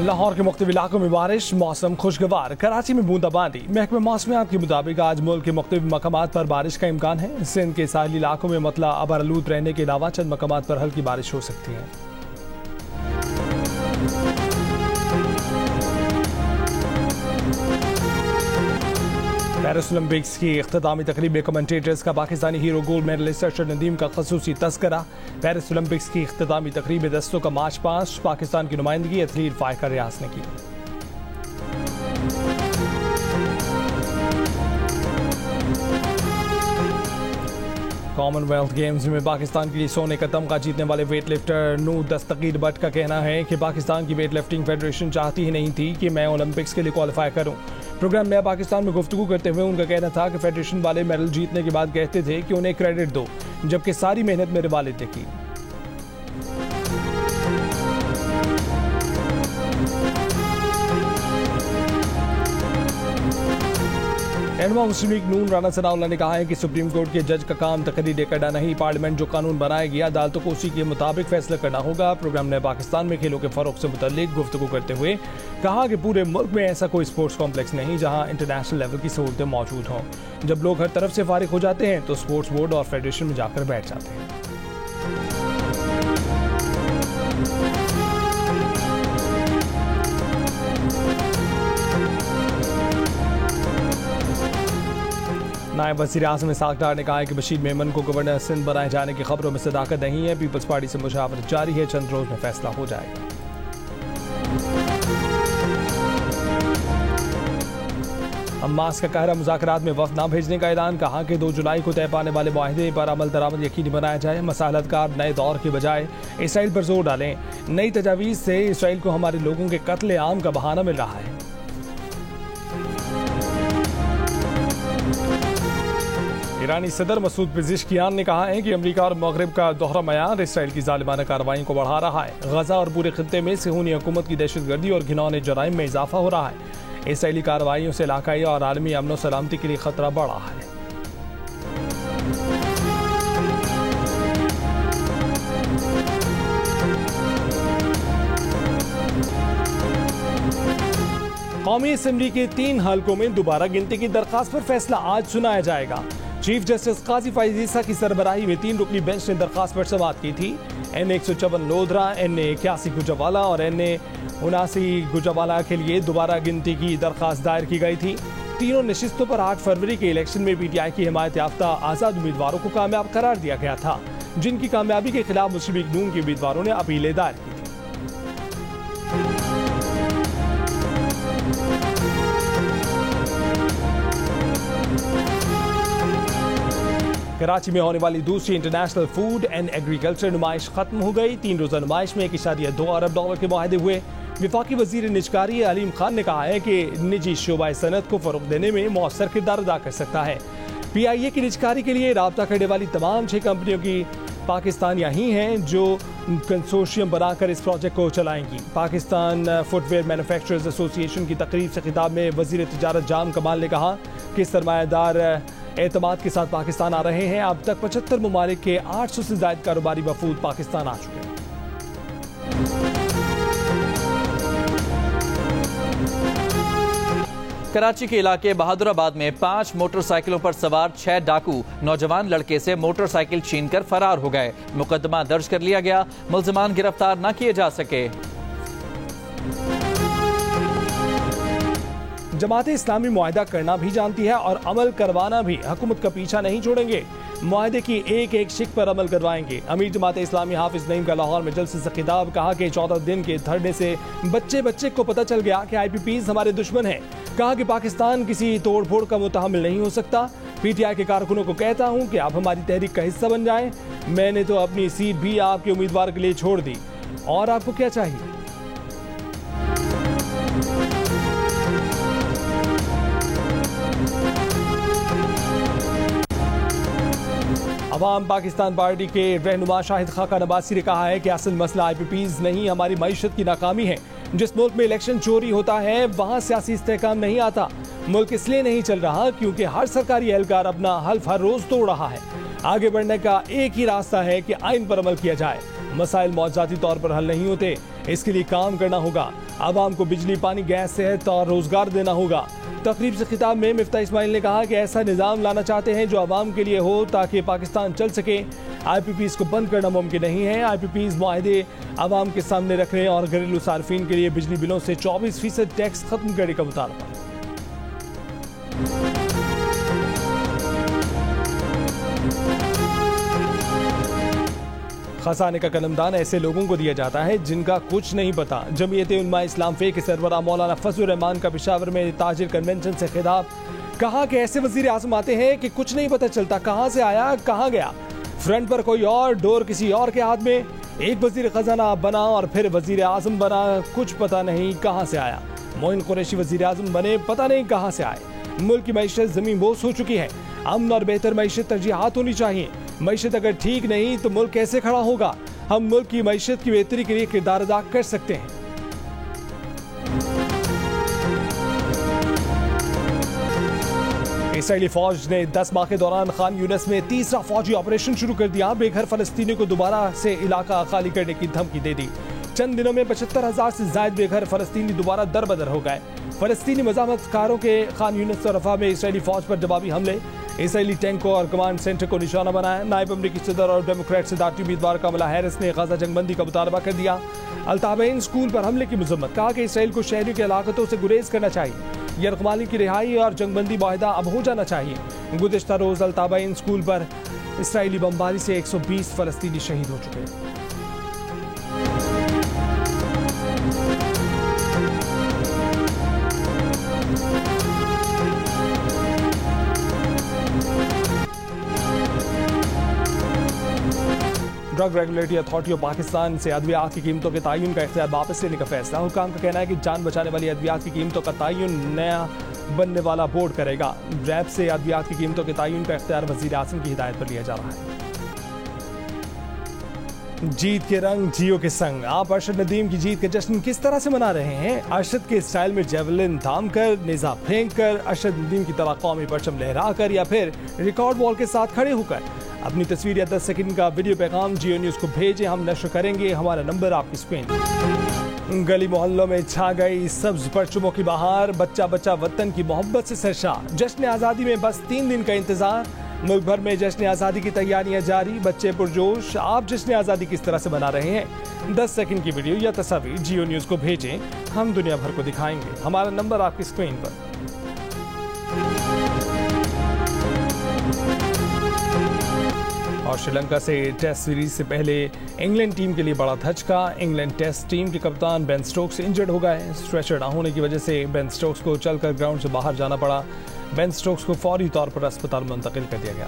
लाहौर के मुख्तलिफ इलाकों में बारिश, मौसम खुशगवार। कराची में बूंदाबांदी। महकमे मौसमियात के मुताबिक आज मुल्क के मुख्तलिफ मकामात पर बारिश का इम्कान है। सिंध के साहिली इलाकों में मतला अबरआलूद रहने के अलावा चंद मकामात पर हल्की बारिश हो सकती है। पेरिस ओलंपिक्स की इख्तितामी तकरीब में कमेंटेटर्स का Pakistani hero gold medallist Arshad Nadeem का खसूसी तस्करा। पेरिस ओलंपिक्स की इख्तितामी तकरीब में दस्तों का मार्च पास्ट, पाकिस्तान की नुमाइंदगी एथलीट फाइका रियाज ने की। कॉमनवेल्थ गेम्स में पाकिस्तान के लिए सोने का तमगा जीतने वाले वेट लिफ्टर नूर दस्तगीर भट्ट का कहना है कि पाकिस्तान की वेट लिफ्टिंग फेडरेशन चाहती ही नहीं थी कि मैं ओलंपिक्स के लिए क्वालिफाई करूं। प्रोग्राम में पाकिस्तान में गुफ्तगू करते हुए उनका कहना था कि फेडरेशन वाले मेडल जीतने के बाद कहते थे कि उन्हें क्रेडिट दो, जबकि सारी मेहनत मेरे वालिद ने की। रहनुमा मुस्लिम लीग नून राना सनाउल्लाह ने कहा है कि सुप्रीम कोर्ट के जज का काम तकरीरें करना नहीं, पार्लियामेंट जो कानून बनाएगी अदालतों को उसी के मुताबिक फैसला करना होगा। प्रोग्राम ने पाकिस्तान में खेलों के फरोग से मुतल्लिक गुफ्तगू करते हुए कहा कि पूरे मुल्क में ऐसा कोई स्पोर्ट्स कॉम्प्लेक्स नहीं जहां इंटरनेशनल लेवल की सहूलतें मौजूद हों। जब लोग हर तरफ से फारिग हो जाते हैं तो स्पोर्ट्स बोर्ड और फेडरेशन में जाकर बैठ जाते हैं। नायब वज़ीर आज़म इसाक डार ने कहा है कि बशीर मेमन को गवर्नर सिंध बनाए जाने की खबरों में सदाकत नहीं है। पीपल्स पार्टी से मुशावरत जारी है, चंद रोज में फैसला हो जाएगा। हमास का कहरा मुज़ाकरात में वफ़द न भेजने का ऐलान। कहा कि 2 जुलाई को तय पाने वाले मुआहदे पर अमल दरामद यकीनी बनाया जाए। मसालतकार नए दौर के बजाय इसराइल पर जोर डालें। नई तजावीज़ से इसराइल को हमारे लोगों के कत्ले आम का बहाना मिल रहा है। ईरानी सदर मसूद पेज़ेश्कियान ने कहा है कि अमेरिका और मगरिब का दोहरा मयार इसराइल की जालिमाना कार्रवाई को बढ़ा रहा है। गजा और पूरे खित्ते में सेहूनी हुकूमत की दहशतगर्दी और घिनौने जराइम में इजाफा हो रहा है। इसराइली कार्रवाइयों से इलाकाई और आलमी अमन और सलामती के लिए खतरा बढ़ा है। कौमी असेंबली के 3 हलकों में दोबारा गिनती की दरखास्त पर फैसला आज सुनाया जाएगा। चीफ जस्टिस काजी फैज़ ईसा की सरबराही में 3 रुकनी बेंच ने दरखास्त पर समाअत की थी। NA 154 लोधरा, NA 81 गुजरावाला और NA 79 गुजरावाला के लिए दोबारा गिनती की दरखास्त दायर की गई थी। तीनों नशिस्तों पर 8 फरवरी के इलेक्शन में PTI की हिमायत याफ्ता आज़ाद उम्मीदवारों को कामयाब करार दिया गया था, जिनकी कामयाबी के खिलाफ मुस्लिम लीग नून के उम्मीदवारों ने अपीलें दायर की थी। कराची में होने वाली दूसरी इंटरनेशनल फूड एंड एग्रीकल्चर नुमाइश खत्म हो गई। 3 रोजा नुमाइश में $1.2 अरब के मुआहदे हुए। वफाकी वजीर निजकारी अलीम खान ने कहा है कि निजी शोबा सनत को फरोग देने में मौसर किरदार अदा कर सकता है। PIA की निजकारी के लिए राब्ता करने वाली तमाम 6 कंपनियों की पाकिस्तानियाँ ही हैं जो कंसोर्शियम बनाकर इस प्रोजेक्ट को चलाएंगी। पाकिस्तान फुटवेयर मैन्युफैक्चरर्स एसोसिएशन की तकरीब से खिताब में वजीर तिजारत जाम कमाल ने कहा कि सरमायादार एतमाद के साथ पाकिस्तान आ रहे हैं। अब तक 75 ममालिक के 800 से ज्यादा कारोबारी वफूद पाकिस्तान आ चुके हैं। कराची के इलाके बहादुराबाद में 5 मोटरसाइकिलों पर सवार 6 डाकू नौजवान लड़के से मोटरसाइकिल छीनकर फरार हो गए। मुकदमा दर्ज कर लिया गया, मुल्जिमान गिरफ्तार न किए जा सके। जमात इस्लामी मुआहदा करना भी जानती है और अमल करवाना भी। हुकूमत का पीछा नहीं छोड़ेंगे, मुआहदे की एक एक शिक पर अमल करवाएंगे। अमीर जमात इस्लामी हाफिज नईम का लाहौर में जलसे से खिताब। कहा कि 14 दिन के धरने से बच्चे को पता चल गया कि IPPs हमारे दुश्मन हैं। कहा कि पाकिस्तान किसी तोड़ फोड़ का मुतहम्मिल नहीं हो सकता। PTI के कारकुनों को कहता हूँ कि आप हमारी तहरीक का हिस्सा बन जाएं। मैंने तो अपनी सीट भी आपके उम्मीदवार के लिए छोड़ दी, और आपको क्या चाहिए। अवाम पाकिस्तान पार्टी के रहनुमा शाहिद खाका नबासी ने कहा है कि असल मसला IPPs नहीं, हमारी मईशत की नाकामी है। जिस मुल्क में इलेक्शन चोरी होता है वहाँ सियासी इस्तेहकाम नहीं आता। मुल्क इसलिए नहीं चल रहा क्योंकि हर सरकारी एहलकार अपना हल्फ हर रोज तोड़ रहा है। आगे बढ़ने का एक ही रास्ता है कि आइन पर अमल किया जाए। मसाइल मौजूदाती तौर पर हल नहीं होते, इसके लिए काम करना होगा। आवाम को बिजली, पानी, गैस, सेहत और रोजगार देना होगा। तकरीब से खिताब में मिफ्ताह इस्माइल ने कहा कि ऐसा निज़ाम लाना चाहते हैं जो आवाम के लिए हो ताकि पाकिस्तान चल सके। IPPs को बंद करना मुमकिन नहीं है। IPPs मुआहदे आवाम के सामने रखने और घरेलू सार्फिन के लिए बिजली बिलों से 24% टैक्स खत्म करने का मुतालबा। खजाने का कलमदान ऐसे लोगों को दिया जाता है जिनका कुछ नहीं पता। जमीयत उलमा इस्लाम फे के सरबराह मौलाना फजलुर रहमान का पेशावर में ताजिर कन्वेंशन से खिताब। कहा कि ऐसे वजीर आजम आते हैं कि कुछ नहीं पता चलता कहां से आया कहां गया। फ्रंट पर कोई और, डोर किसी और के हाथ में। एक वजीर खजाना बना और फिर वजीर आजम बना, कुछ पता नहीं कहां से आया। मोइन कुरैशी वजीर आजम बने, पता नहीं कहां से आए। मुल्क की मईशत जमीन बोस हो चुकी है। अमन और बेहतर मईशत तरजीहात होनी चाहिए। मईशत अगर ठीक नहीं तो मुल्क कैसे खड़ा होगा। हम मुल्क की मईशत की बेहतरी के लिए किरदार अदा कर सकते हैं। इसराइली फौज ने 10 माह के दौरान खान यूनिस में तीसरा फौजी ऑपरेशन शुरू कर दिया। बेघर फलस्तीनी को दोबारा से इलाका खाली करने की धमकी दे दी। चंद दिनों में 75,000 से ज्यादा बेघर फलस्तीनी दोबारा दरबदर हो गए। फलस्तीनी मज़ाहमतकारों के खान यूनिस और रफा में इसराइली फौज पर जवाबी हमले। इसराइली टैंकों और कमांड सेंटर को निशाना बनाया। नायब अमरीकी सदर और डेमोक्रेट सदारती उम्मीदवार कमला हैरिस ने गाजा जंगबंदी का मुतालबा कर दिया। अल्ताबैन स्कूल पर हमले की मजम्मत। कहा कि इसराइल को शहरियों की हलाकतों से गुरेज करना चाहिए। यरगमाली की रिहाई और जंगबंदी माहिदा अब हो जाना चाहिए। गुज़िश्ता रोज अल्ताबैन स्कूल पर इसराइली बमबारी से 120 फलस्तीनी शहीद हो चुके हैं। Drug regulatory authority of Pakistan से अद्वियात की कीमतों के तयन का इख्तियार वापस लेने का फैसला। हुकाम का कहना है कि जान बचाने वाली अद्वियात की कीमतों का तयन नया बनने वाला बोर्ड करेगा। रैब से अद्वियात की कीमतों के तयन का इख्तियार वज़ीर आज़म की हिदायत पर लिया जा रहा है। जीत के रंग जियो के संग। आप अरशद नदीम की जीत का जश्न किस तरह से मना रहे हैं? अरशद के स्टाइल में जेवलिन थाम कर, नेजा फेंक कर, अरशद नदीम की तरह कौमी परचम लहरा कर, या फिर रिकॉर्ड बॉल के साथ खड़े होकर? अपनी तस्वीर या 10 सेकंड का वीडियो पैगाम जियो न्यूज़ को भेजें, हम नश्र करेंगे। हमारा नंबर आपकी स्क्रीन। गली मोहल्लों में छा गई सब्ज परचमों की बहार। बच्चा बच्चा वतन की मोहब्बत से सरशार। जश्न आज़ादी में बस 3 दिन का इंतजार। मुल्क भर में जश्न आज़ादी की तैयारियां जारी। बच्चे पुरजोश। आप जश्न आज़ादी किस तरह से मना रहे हैं? 10 सेकंड की वीडियो या तस्वीर जियो न्यूज़ को भेजें, हम दुनिया भर को दिखाएंगे। हमारा नंबर आपकी स्क्रीन पर। और श्रीलंका से टेस्ट सीरीज से पहले इंग्लैंड टीम के लिए बड़ा धचका। इंग्लैंड टेस्ट टीम के कप्तान बेन स्टोक्स इंजर्ड हो गए। स्ट्रेचर न होने की वजह से बेन स्टोक्स को चलकर ग्राउंड से बाहर जाना पड़ा। बेन स्टोक्स को फौरी तौर पर अस्पताल मुंतकिल कर दिया गया।